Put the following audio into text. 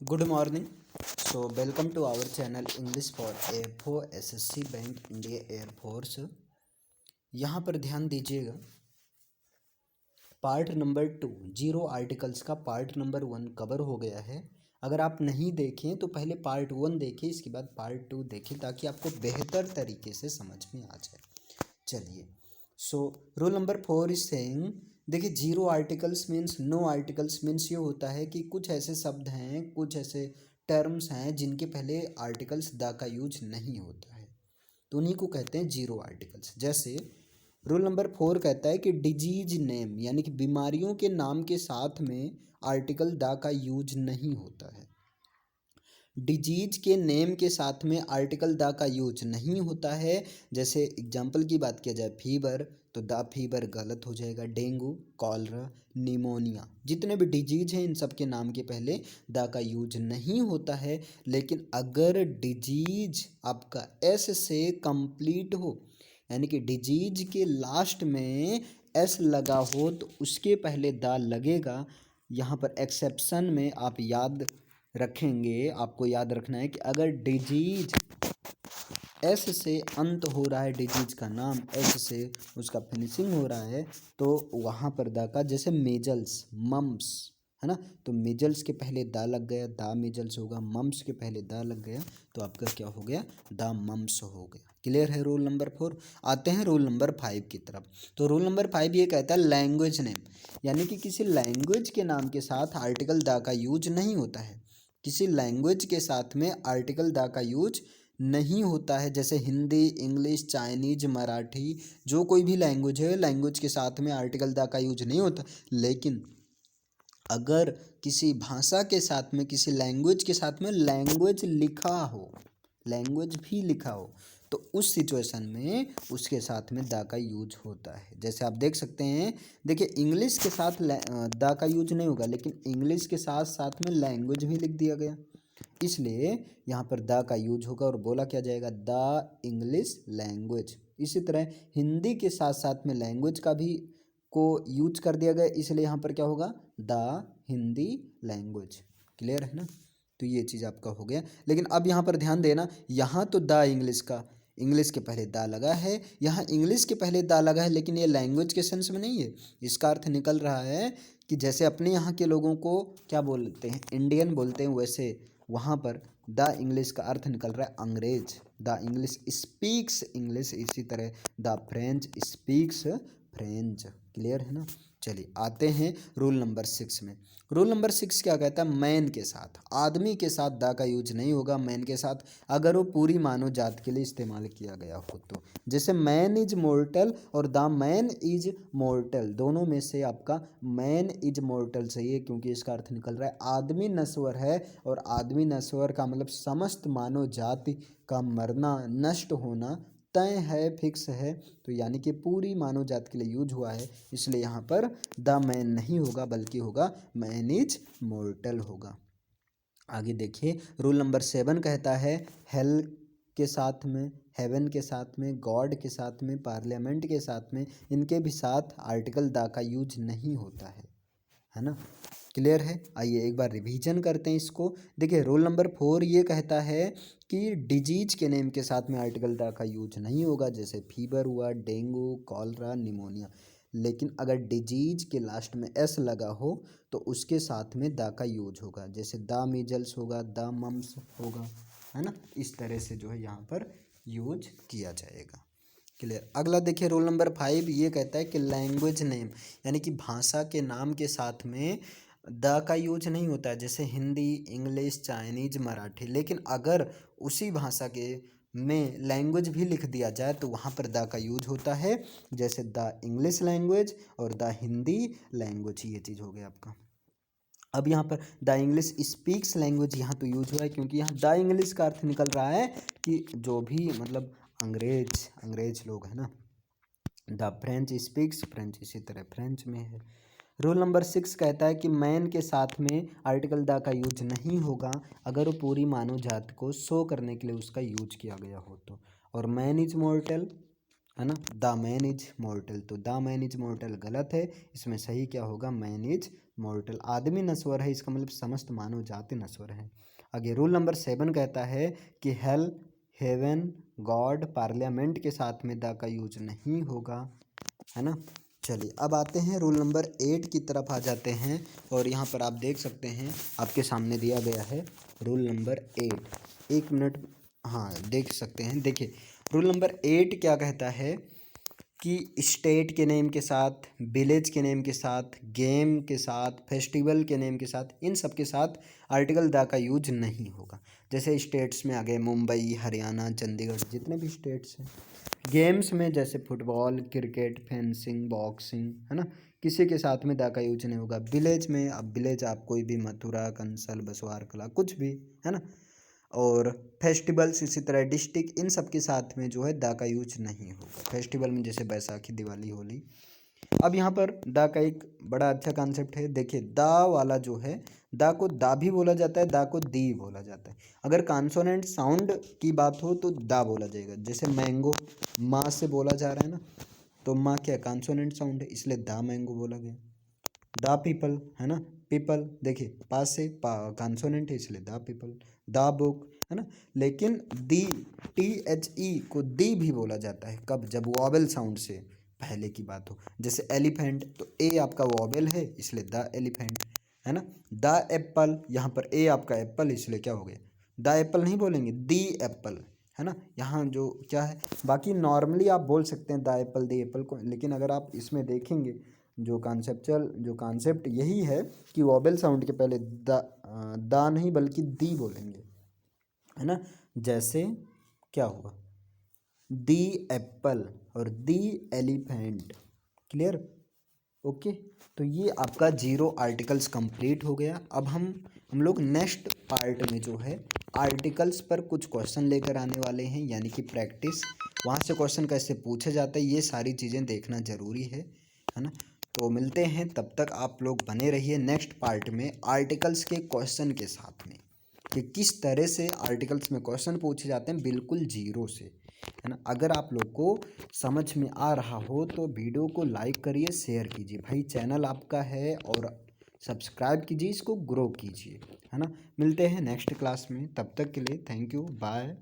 Good morning. So, welcome to our channel English for AFO SSC bank India air force. यहाँ पर ध्यान दीजिएगा, part number 2 zero articles का part number 1 cover हो गया है। अगर आप नहीं देखें तो पहले पार्ट 1 देखें, इसके बाद पार्ट 2 देखें ताकि आपको बेहतर तरीके से समझ में आ जाए। चलिए, so rule number 4 is saying, देखिए zero articles means no articles means ये होता है कि कुछ ऐसे शब्द हैं, कुछ ऐसे टर्म्स हैं जिनके पहले आर्टिकल्स द का यूज नहीं होता है, तो उन्हीं को कहते हैं जीरो आर्टिकल्स। जैसे रूल नंबर 4 कहता है कि डिजीज नेम यानी कि बीमारियों के नाम के साथ में आर्टिकल द का यूज नहीं होता है। डिजीज के नेम के साथ में आर्टिकल द का यूज नहीं होता है। जैसे एग्जाम्पल की बात किया जाए फीवर, तो द फीवर गलत हो जाएगा। डेंगू, कॉलरा, निमोनिया, जितने भी डिजीज हैं इन सब के नाम के पहले द का यूज नहीं होता है। लेकिन अगर डिजीज आपका एस से कंप्लीट हो, यानी कि डिजीज के लास्ट में एस लगा हो, तो उसके पहले द लगेगा। यहाँ पर एक्सेप्शन में आप याद रखेंगे, आपको याद रखना है कि अगर डिजीज एस से अंत हो रहा है, डिजीज का नाम एस से उसका फिनिशिंग हो रहा है, तो वहाँ पर दा का, जैसे मेजल्स, मम्स है ना, तो मेजल्स के पहले दा लग गया, दा मेजल्स होगा। मम्स के पहले दा लग गया तो आपका क्या हो गया, दा मम्स हो गया। क्लियर है रूल नंबर 4। आते हैं रूल नंबर 5 की तरफ। तो रूल नंबर 5 ये कहता है लैंग्वेज नेम, यानी कि किसी लैंग्वेज के नाम के साथ आर्टिकल दा का यूज नहीं होता है। किसी लैंग्वेज के साथ में आर्टिकल दा का यूज नहीं होता है। जैसे हिंदी, इंग्लिश, चाइनीज, मराठी, जो कोई भी लैंग्वेज है, लैंग्वेज के साथ में आर्टिकल दा का यूज नहीं होता। लेकिन अगर किसी भाषा के साथ में, किसी लैंग्वेज के साथ में लैंग्वेज लिखा हो, लैंग्वेज भी लिखा हो, तो उस सिचुएशन में उसके साथ में दा का यूज होता है। जैसे आप देख सकते हैं, देखिए इंग्लिश के साथ दा का यूज नहीं होगा, लेकिन इंग्लिश के साथ साथ में लैंग्वेज भी लिख दिया गया, इसलिए यहाँ पर द का यूज होगा और बोला क्या जाएगा, द इंग्लिश लैंग्वेज। इसी तरह हिंदी के साथ साथ में लैंग्वेज का भी को यूज कर दिया गया, इसलिए यहाँ पर क्या होगा, द हिंदी लैंग्वेज। क्लियर है ना, तो ये चीज़ आपका हो गया। लेकिन अब यहाँ पर ध्यान देना, यहाँ तो द इंग्लिश का, इंग्लिश के पहले दा लगा है, यहाँ इंग्लिश के पहले दा लगा है, लेकिन ये लैंग्वेज के सेंस में नहीं है। इसका अर्थ निकल रहा है कि जैसे अपने यहाँ के लोगों को क्या बोलते हैं, इंडियन बोलते हैं, वैसे वहाँ पर द इंग्लिश का अर्थ निकल रहा है अंग्रेज। द इंग्लिश स्पीक्स इंग्लिश, इसी तरह the French speaks French. Clear है ना। चलिए आते हैं रूल नंबर 6 में। रूल नंबर 6 क्या कहता है, मैन के साथ, आदमी के साथ दा का यूज नहीं होगा। मैन के साथ अगर वो पूरी मानव जात के लिए इस्तेमाल किया गया हो तो, जैसे मैन इज मोर्टल और द मैन इज मोर्टल, दोनों में से आपका मैन इज मोर्टल सही है, क्योंकि इसका अर्थ निकल रहा है आदमी नश्वर है, और आदमी नश्वर का मतलब समस्त मानव जाति का मरना, नष्ट होना तय है, फिक्स है। तो यानी कि पूरी मानव जाति के लिए यूज हुआ है, इसलिए यहाँ पर द मैन नहीं होगा, बल्कि होगा मैन इज मोर्टल होगा। आगे देखिए रूल नंबर 7 कहता है हेल के साथ में, हेवन के साथ में, गॉड के साथ में, पार्लियामेंट के साथ में, इनके भी साथ आर्टिकल दा का यूज नहीं होता है ना। क्लियर है। आइए एक बार रिवीजन करते हैं इसको। देखिए रूल नंबर 4 ये कहता है कि डिजीज के नेम के साथ में आर्टिकल दा का यूज नहीं होगा, जैसे फीवर हुआ, डेंगू, कॉलरा, निमोनिया। लेकिन अगर डिजीज के लास्ट में एस लगा हो तो उसके साथ में दा का यूज होगा, जैसे द मीजल्स होगा, द मम्स होगा, है ना। इस तरह से जो है यहाँ पर यूज किया जाएगा। क्लियर। अगला देखिए रूल नंबर 5 ये कहता है कि लैंग्वेज नेम, यानी कि भाषा के नाम के साथ में द का यूज नहीं होता है, जैसे हिंदी, इंग्लिश, चाइनीज, मराठी। लेकिन अगर उसी भाषा के में लैंग्वेज भी लिख दिया जाए तो वहाँ पर द का यूज होता है, जैसे द इंग्लिश लैंग्वेज और द हिंदी लैंग्वेज। ये चीज़ हो गया आपका। अब यहाँ पर द इंग्लिश स्पीक्स लैंग्वेज यहाँ तो यूज हुआ है, क्योंकि यहाँ द इंग्लिश का अर्थ निकल रहा है कि जो भी मतलब अंग्रेज लोग हैं ना। द फ्रेंच स्पीक्स फ्रेंच, इसी तरह फ्रेंच में है। रूल नंबर 6 कहता है कि मैन के साथ में आर्टिकल द का यूज नहीं होगा अगर वो पूरी मानव जाति को शो करने के लिए उसका यूज किया गया हो तो। और मैन इज मॉर्टल है ना, द मैन इज मॉर्टल, तो द मैन इज मॉर्टल गलत है, इसमें सही क्या होगा, मैन इज मॉर्टल, आदमी नश्वर है, इसका मतलब समस्त मानव जाति नश्वर है। आगे रूल नंबर 7 कहता है कि हेल, हेवन, गॉड, पार्लियामेंट के साथ में द का यूज नहीं होगा, है ना। चलिए अब आते हैं रूल नंबर 8 की तरफ आ जाते हैं, और यहाँ पर आप देख सकते हैं आपके सामने दिया गया है रूल नंबर 8। एक मिनट, हाँ देख सकते हैं। देखिए रूल नंबर 8 क्या कहता है कि स्टेट के नेम के साथ, विलेज के नेम के साथ, गेम के साथ, फेस्टिवल के नेम के साथ, इन सब के साथ आर्टिकल द का यूज नहीं होगा। जैसे स्टेट्स में आ गए मुंबई, हरियाणा, चंडीगढ़, जितने भी स्टेट्स हैं। गेम्स में जैसे फुटबॉल, क्रिकेट, फेंसिंग, बॉक्सिंग, है ना, किसी के साथ में द का यूज नहीं होगा। विलेज में, अब विलेज आप कोई भी मथुरा, कंसल, बसवार कला, कुछ भी, है ना। और फेस्टिवल्स इसी तरह डिस्ट्रिक्ट, इन सब के साथ में जो है द का यूज नहीं होगा। फेस्टिवल में जैसे बैसाखी, दिवाली, होली। अब यहाँ पर द का एक बड़ा अच्छा कॉन्सेप्ट है। देखिए द वाला जो है, द को दा भी बोला जाता है, द को दी बोला जाता है। अगर कॉन्सोनेंट साउंड की बात हो तो दा बोला जाएगा। जैसे मैंगो माँ से बोला जा रहा है ना, तो माँ क्या कॉन्सोनेंट साउंड है, इसलिए दा मैंगो बोला गया। द पीपल, है ना, पीपल देखिए पास से कॉन्सोनेंट है, इसलिए द पीपल। द बुक, है ना। लेकिन दी, THE को दी भी बोला जाता है, कब, जब वॉवेल साउंड से पहले की बात हो। जैसे एलिफेंट, तो ए आपका वॉवेल है, इसलिए द एलिफेंट, है ना। द एप्पल, यहाँ पर ए आपका एप्पल, इसलिए क्या हो गया, द एप्पल नहीं बोलेंगे, दी एप्पल, है ना। यहाँ जो क्या है, बाकी नॉर्मली आप बोल सकते हैं द एप्पल, दी एप्पल को, लेकिन अगर आप इसमें देखेंगे जो कॉन्सेप्ट यही है कि वॉवेल साउंड के पहले दा नहीं बल्कि दी बोलेंगे, है ना। जैसे क्या हुआ, दी एप्पल और दी एलिफेंट, क्लियर, ओके। तो ये आपका 0 आर्टिकल्स कंप्लीट हो गया। अब हम लोग नेक्स्ट पार्ट में जो है आर्टिकल्स पर कुछ क्वेश्चन लेकर आने वाले हैं, यानी कि प्रैक्टिस, वहाँ से क्वेश्चन कैसे पूछे जाते हैं, ये सारी चीज़ें देखना ज़रूरी है ना। तो मिलते हैं, तब तक आप लोग बने रहिए नेक्स्ट पार्ट में आर्टिकल्स के क्वेश्चन के साथ में, कि किस तरह से आर्टिकल्स में क्वेश्चन पूछे जाते हैं बिल्कुल जीरो से, है ना। अगर आप लोग को समझ में आ रहा हो तो वीडियो को लाइक करिए, शेयर कीजिए भाई, चैनल आपका है, और सब्सक्राइब कीजिए, इसको ग्रो कीजिए, है ना। मिलते हैं नेक्स्ट क्लास में, तब तक के लिए थैंक यू, बाय।